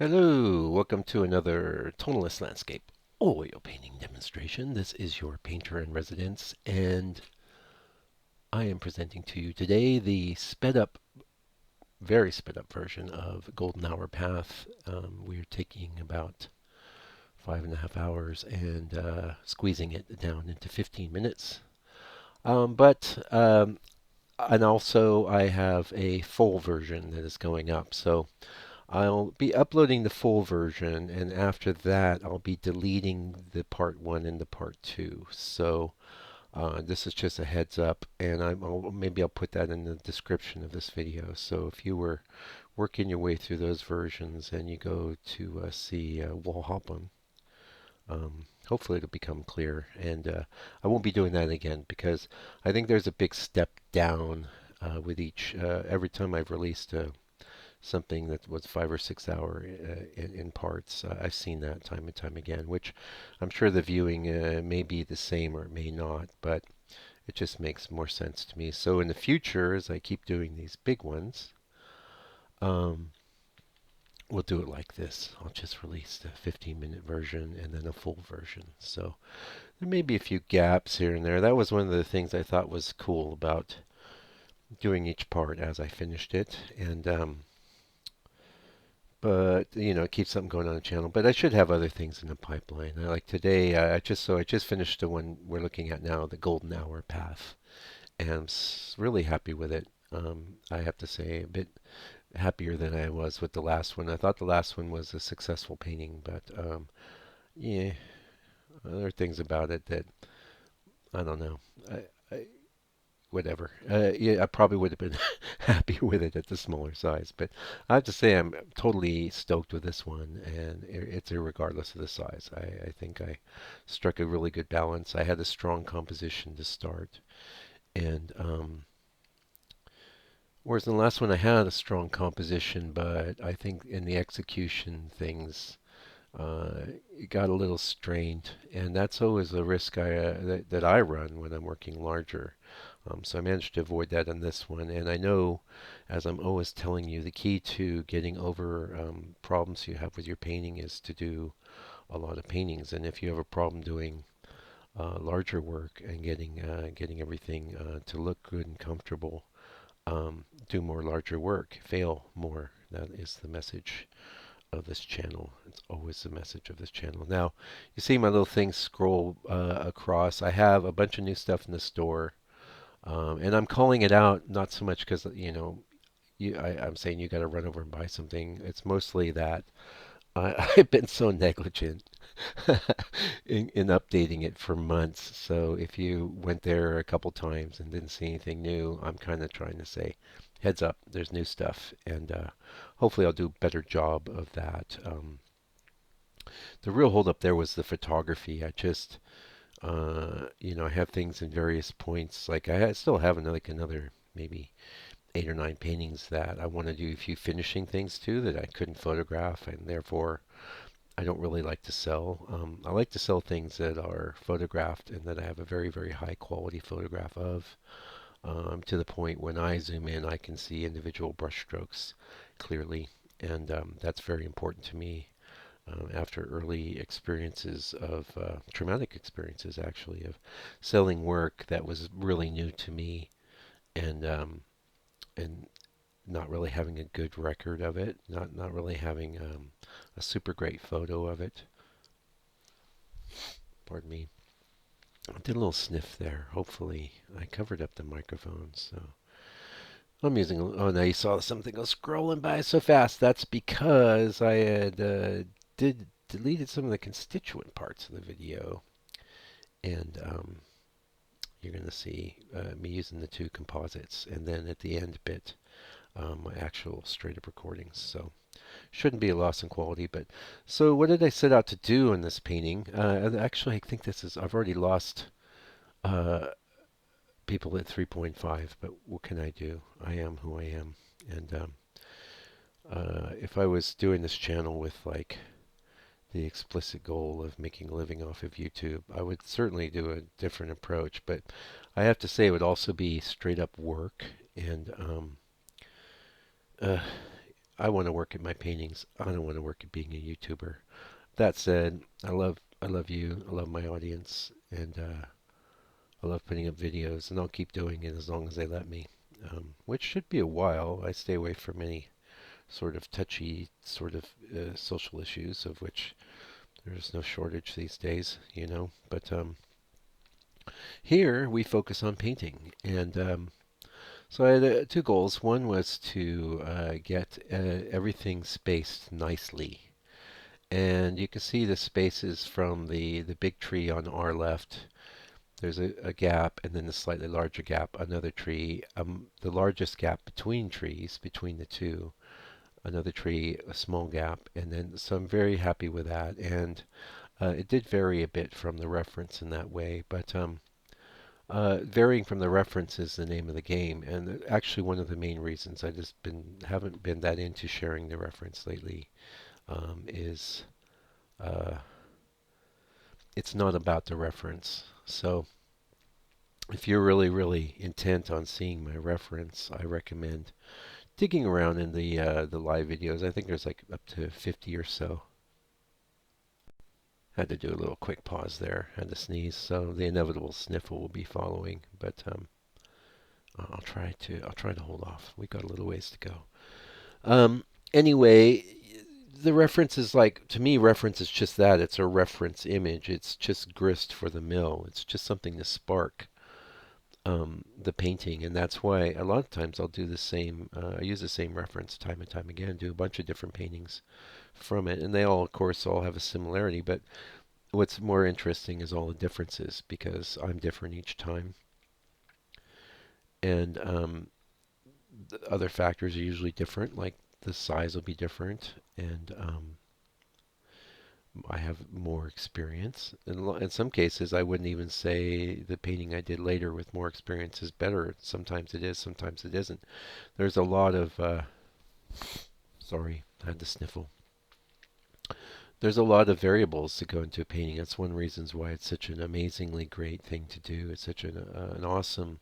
Hello, welcome to another tonalist landscape oil painting demonstration. This is your painter in residence, and I am presenting to you today the sped up, very sped up version of Golden Hour Path. We're taking about 5.5 hours and squeezing it down into 15 minutes. And also I have a full version that is going up. So I'll be uploading the full version, and after that, I'll be deleting the part one and the part two. So this is just a heads up, and maybe I'll put that in the description of this video. So if you were working your way through those versions and you go to see Wall Hopping, hopefully it'll become clear. And I won't be doing that again because I think there's a big step down with each. Every time I've released something that was 5 or 6 hour in parts. I've seen that time and time again, which I'm sure the viewing may be the same or it may not, but it just makes more sense to me. So in the future, as I keep doing these big ones, um, we'll do it like this. I'll just release the 15-minute version and then a full version. So there may be a few gaps here and there. That was one of the things I thought was cool about doing each part as I finished it. And but it keeps something going on the channel. But I should have other things in the pipeline. Like today, I just finished the one we're looking at now, the Golden Hour Path, and I'm really happy with it. I have to say, a bit happier than I was with the last one. I thought the last one was a successful painting, but yeah, there are things about it that I don't know. I whatever. Yeah, I probably would have been happy with it at the smaller size, but I have to say I'm totally stoked with this one, and it's regardless of the size. I think I struck a really good balance. I had a strong composition to start, and whereas in the last one I had a strong composition, but I think in the execution things it got a little strained, and that's always a risk that I run when I'm working larger. So I managed to avoid that on this one, and I know, as I'm always telling you, the key to getting over problems you have with your painting is to do a lot of paintings. And if you have a problem doing larger work and getting everything to look good and comfortable, do more larger work, fail more. That is the message of this channel. It's always the message of this channel. Now, you see my little thing scroll across. I have a bunch of new stuff in the store, and I'm calling it out not so much because I'm saying you got to run over and buy something. It's mostly that I've been so negligent in updating it for months. So if you went there a couple times and didn't see anything new, I'm kind of trying to say, heads up, there's new stuff, and hopefully I'll do a better job of that. The real holdup there was the photography. I have things in various points. Like still have another maybe 8 or 9 paintings that I want to do a few finishing things to that I couldn't photograph, and therefore I don't really like to sell. I like to sell things that are photographed and that I have a very, very high quality photograph of, to the point when I zoom in, I can see individual brushstrokes clearly, and that's very important to me. After early experiences of traumatic experiences, actually, of selling work that was really new to me, and and not really having a good record of it, not really having a super great photo of it. Pardon me. I did a little sniff there. Hopefully, I covered up the microphone, so I'm using. Oh, now you saw something go scrolling by so fast. That's because I had did deleted some of the constituent parts of the video, and you're going to see me using the two composites, and then at the end bit, my actual straight up recordings. So shouldn't be a loss in quality. But so what did I set out to do in this painting? Actually, I think I've already lost uh, people at 3.5, but what can I do? I am who I am. And if I was doing this channel with like the explicit goal of making a living off of YouTube, I would certainly do a different approach. But I have to say it would also be straight up work. And uh, I want to work at my paintings. I don't want to work at being a YouTuber. That said, I love you. I love my audience, and I love putting up videos, and I'll keep doing it as long as they let me. Which should be a while. I stay away from any sort of touchy sort of social issues, of which there's no shortage these days, you know. But here we focus on painting, and so I had two goals. One was to get everything spaced nicely, and you can see the spaces from the big tree on our left. There's a gap, and then a slightly larger gap, another tree, the largest gap between trees, between the two, another tree, a small gap, and then so I'm very happy with that. And it did vary a bit from the reference in that way, but varying from the reference is the name of the game, and actually one of the main reasons I just been haven't been that into sharing the reference lately is uh, it's not about the reference. So if you're really, really intent on seeing my reference, I recommend digging around in the live videos. I think there's like up to 50 or so. Had to do a little quick pause there. Had to sneeze, so the inevitable sniffle will be following. But I'll try to hold off. We've got a little ways to go. Anyway, the reference is like to me. Reference is just that. It's a reference image. It's just grist for the mill. It's just something to spark the painting, and that's why a lot of times I'll do the same. I use the same reference time and time again. Do a bunch of different paintings from it, and they all, of course, all have a similarity. But what's more interesting is all the differences because I'm different each time, and the other factors are usually different. Like the size will be different, and I have more experience. In some cases, I wouldn't even say the painting I did later with more experience is better. Sometimes it is, sometimes it isn't. There's a lot of, sorry, I had to sniffle. There's a lot of variables that go into a painting. That's one reason why it's such an amazingly great thing to do. It's such an awesome,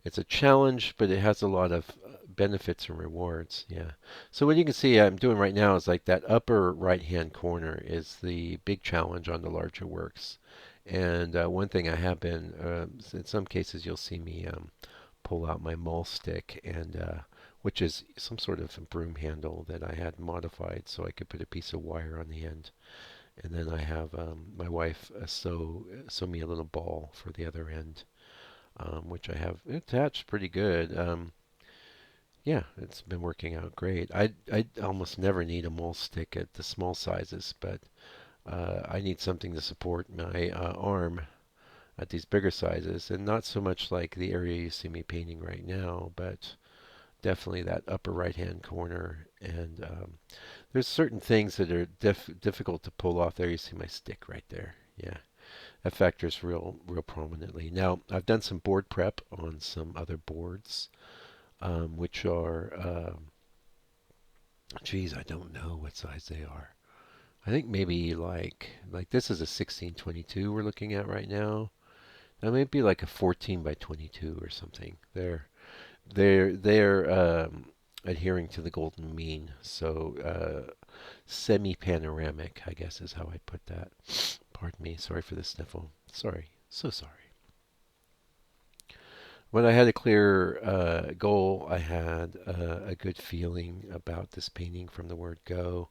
it's a challenge, but it has a lot of benefits and rewards. Yeah. So what you can see I'm doing right now is like that upper right-hand corner is the big challenge on the larger works. And one thing I have been, in some cases you'll see me pull out my maul stick and which is some sort of a broom handle that I had modified so I could put a piece of wire on the end. And then I have my wife sew me a little ball for the other end, which I have attached pretty good. Yeah, it's been working out great. I almost never need a mole stick at the small sizes, but I need something to support my arm at these bigger sizes, and not so much like the area you see me painting right now, but definitely that upper right-hand corner. And there's certain things that are difficult to pull off there. You see my stick right there. Yeah, that factors real prominently. Now, I've done some board prep on some other boards, which are, geez, I don't know what size they are. I think maybe like this is a 1622 we're looking at right now. That might be like a 14 by 22 or something. They're adhering to the golden mean, so semi-panoramic, I guess is how I put that. Pardon me. Sorry for the sniffle. Sorry. So sorry. When I had a clear goal, I had a good feeling about this painting from the word go.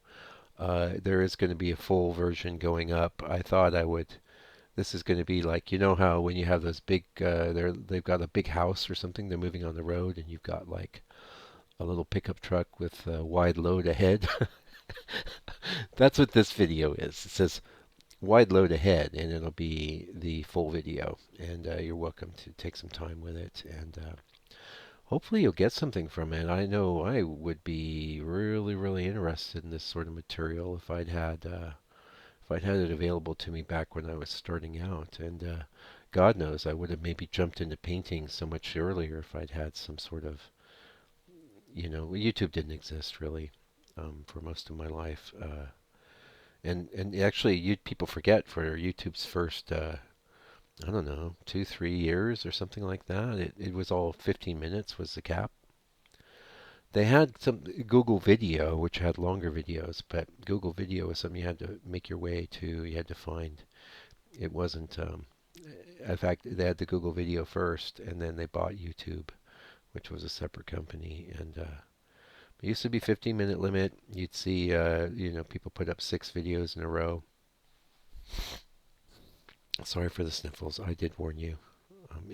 There is going to be a full version going up. I thought I would. This is going to be like, you know how when you have those big, they've got a big house or something, they're moving on the road, and you've got like a little pickup truck with a wide load ahead. That's what this video is. It says wide load ahead, and it'll be the full video. And you're welcome to take some time with it, and hopefully you'll get something from it. I know I would be really, really interested in this sort of material if I'd had it available to me back when I was starting out. And God knows I would have maybe jumped into painting so much earlier if I'd had some sort of, YouTube didn't exist really for most of my life. And actually, people forget for YouTube's first, I don't know, 2, 3 years or something like that. It was all 15 minutes was the cap. They had some Google Video, which had longer videos, but Google Video was something you had to make your way to. You had to find. It wasn't. In fact, they had the Google Video first, and then they bought YouTube, which was a separate company. And it used to be 15-minute limit. You'd see, people put up 6 videos in a row. Sorry for the sniffles. I did warn you.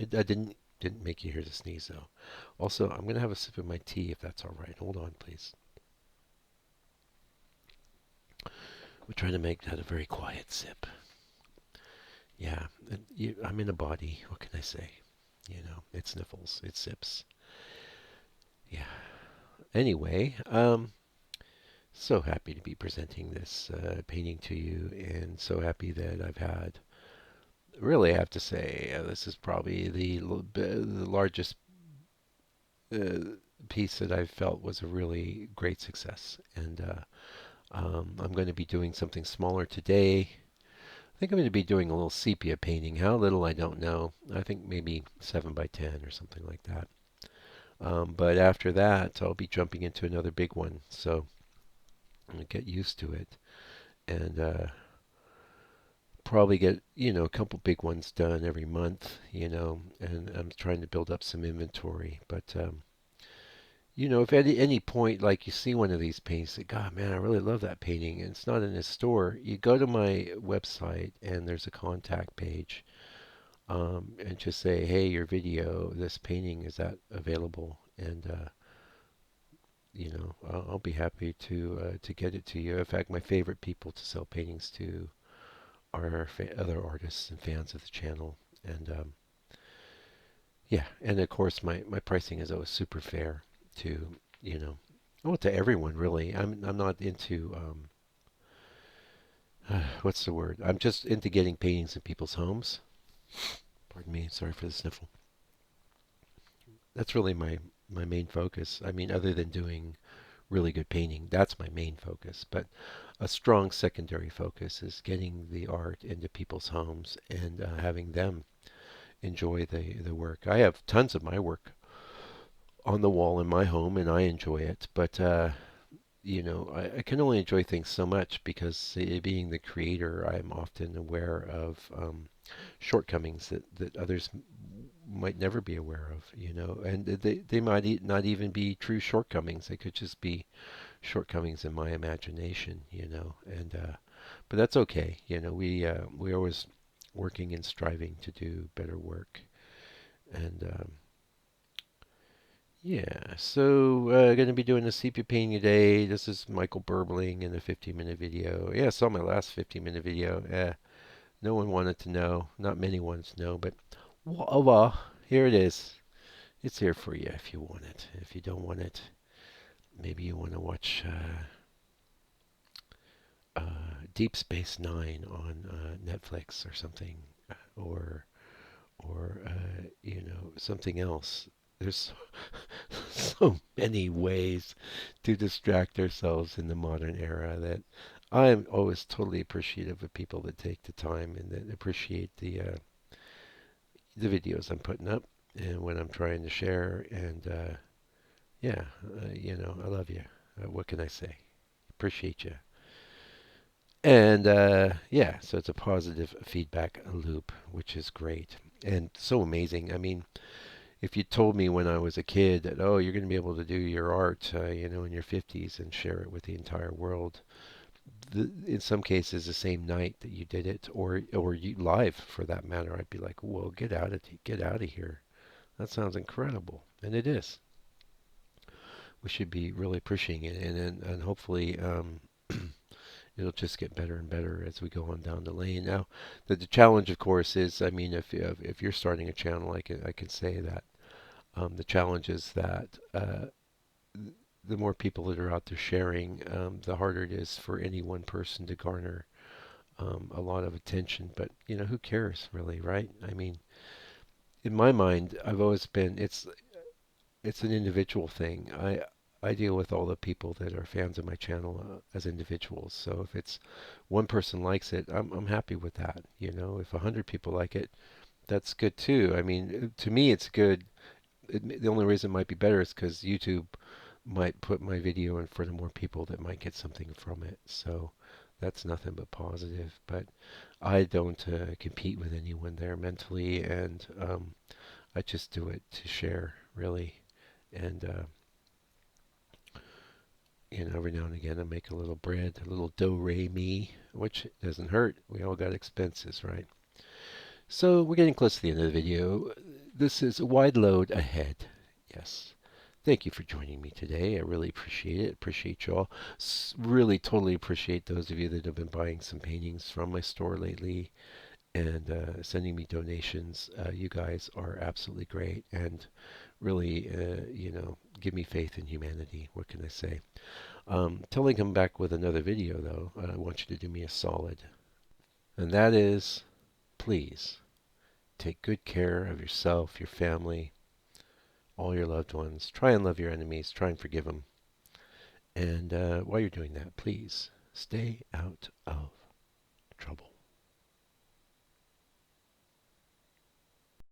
I didn't make you hear the sneeze though. Also, I'm gonna have a sip of my tea if that's all right. Hold on, please. We're trying to make that a very quiet sip. Yeah, I'm in a body. What can I say? It sniffles, it sips. Yeah. Anyway, so happy to be presenting this painting to you, and so happy that I've had. Really, I have to say, this is probably the largest uh, piece that I've felt was a really great success. And I'm going to be doing something smaller today. I think I'm going to be doing a little sepia painting. How little, I don't know. I think maybe 7 by 10 or something like that. But after that, I'll be jumping into another big one. So I'm going to get used to it. And probably get, a couple big ones done every month, and I'm trying to build up some inventory. But if at any point, like you see one of these paintings, say, God, man, I really love that painting, and it's not in a store, you go to my website and there's a contact page, and just say, hey, your video, this painting, is that available? And I'll be happy to get it to you. In fact, my favorite people to sell paintings to are other artists and fans of the channel, and yeah, and of course my pricing is always super fair to you know well, to everyone really. I'm not into what's the word? I'm just into getting paintings in people's homes. Pardon me, sorry for the sniffle. That's really my main focus. I mean, other than doing really good painting, that's my main focus. But a strong secondary focus is getting the art into people's homes and having them enjoy the work. I have tons of my work on the wall in my home, and I enjoy it. But I can only enjoy things so much because being the creator, I'm often aware of shortcomings that others might never be aware of. And they might not even be true shortcomings. They could just be shortcomings in my imagination. And but that's okay. We always working and striving to do better work. And yeah, so going to be doing a sepia painting today. This is Michael Burbling in a 15-minute video. Yeah, I saw my last 15-minute video. No one wanted to know. Not many wanted to know, but voila, here it is. It's here for you if you want it. If you don't want it, maybe you want to watch Deep Space Nine on Netflix or something, or something else. There's so many ways to distract ourselves in the modern era that I am always totally appreciative of people that take the time and that appreciate the videos I'm putting up and what I'm trying to share. And yeah, I love you. What can I say? Appreciate you. And yeah, so it's a positive feedback loop, which is great and so amazing. I mean, if you told me when I was a kid that, oh, you're going to be able to do your art, in your 50s and share it with the entire world, in some cases the same night that you did it, or you live for that matter, I'd be like, well, get out of here. That sounds incredible, and it is. We should be really appreciating it, and hopefully it'll just get better and better as we go on down the lane. Now, the challenge, of course, is, I mean, if you're starting a channel, I can say that the challenge is that the more people that are out there sharing, the harder it is for any one person to garner a lot of attention. But who cares really, right? I mean, in my mind, I've always been it's an individual thing. I deal with all the people that are fans of my channel as individuals. So if it's one person likes it, I'm happy with that. If 100 people like it, that's good too. I mean, to me, it's good. The only reason it might be better is because YouTube might put my video in front of more people that might get something from it. So that's nothing but positive. But I don't compete with anyone there mentally, and I just do it to share, really. And every now and again I make a little bread, a little do re mi, which doesn't hurt. We all got expenses, right? So we're getting close to the end of the video. This is a wide load ahead. Yes. Thank you for joining me today. I really appreciate it. Appreciate y'all. Really totally appreciate those of you that have been buying some paintings from my store lately and sending me donations. You guys are absolutely great and really, give me faith in humanity. What can I say? Till I come back with another video, though, I want you to do me a solid. And that is, please take good care of yourself, your family, all your loved ones. Try and love your enemies. Try and forgive them. And while you're doing that, please stay out